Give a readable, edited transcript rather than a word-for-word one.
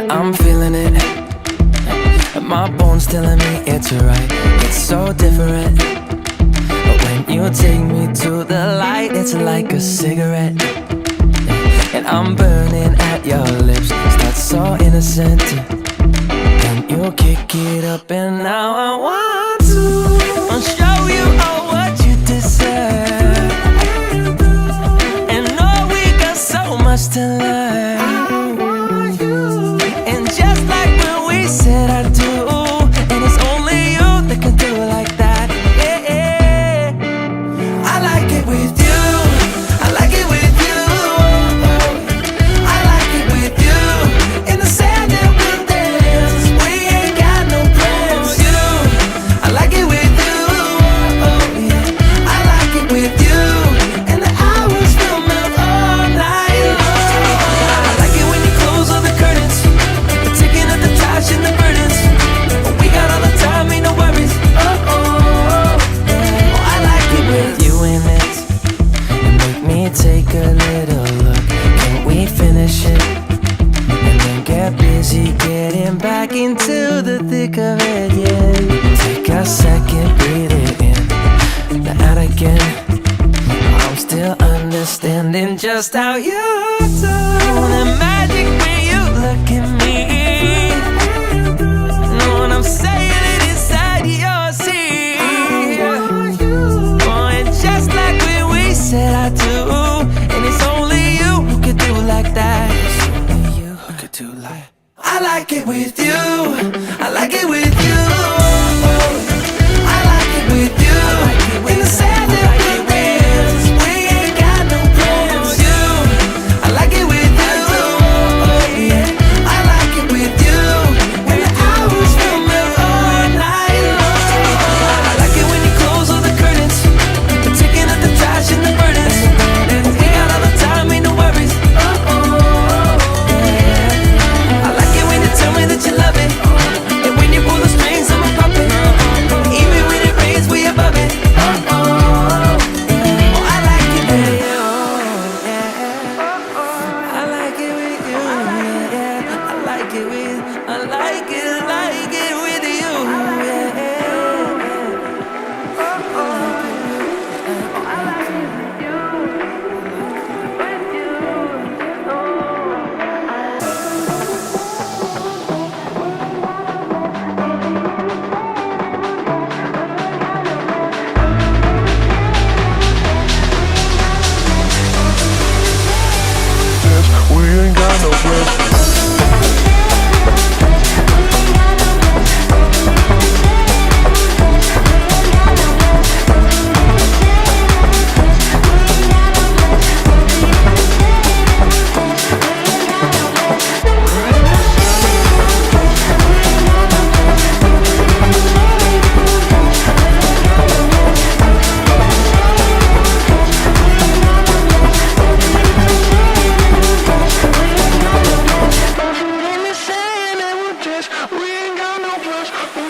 I'm feeling it, my bones telling me it's right. It's so different, but when you take me to the light, it's like a cigarette. And I'm burning at your lips, start so innocent. Then you kick it up and now I want to show you all what you deserve. And know we got so much to learn. And just like when we said I do, and it's only you that can do it like that. Yeah, I like it with you, I like it with you, I like it with you. In the sand that we'll dance, we ain't got no plans. You, I like it with you, yeah, I like it with you. And the hours will melt all night long. I like it when you close all the curtains, taking up the trash and the burdens. We got all the time, ain't no worries. I like it with you in it. And make me take a little look. Can we finish it? And then get busy getting back into the thick of it, yeah. Take a second, breathe it in, now out again. I'm still understanding just how you do the magic when you look at me. Know what I'm saying? It inside your seat. Oh, and just like when we said I do, and it's only you who could do like that. It's only you who could do like. I like it with you, I like it with you, I like it with you. In the sand that we dance, we ain't got no plans. You, I like it with you, yeah, I like it with you. And the hours will melt all night long. I like it when you close all the curtains, taking up the trash and the burdens. We got all the time, ain't no worries. I like it when you tell me that you love it, and when you pull the strings, I'm a puppet. Even when it rains, we above it. I like it with you, yeah. I like it with you, yeah. I like it with, I like it with you, yeah. We ain't got no plans. We ain't got no plans.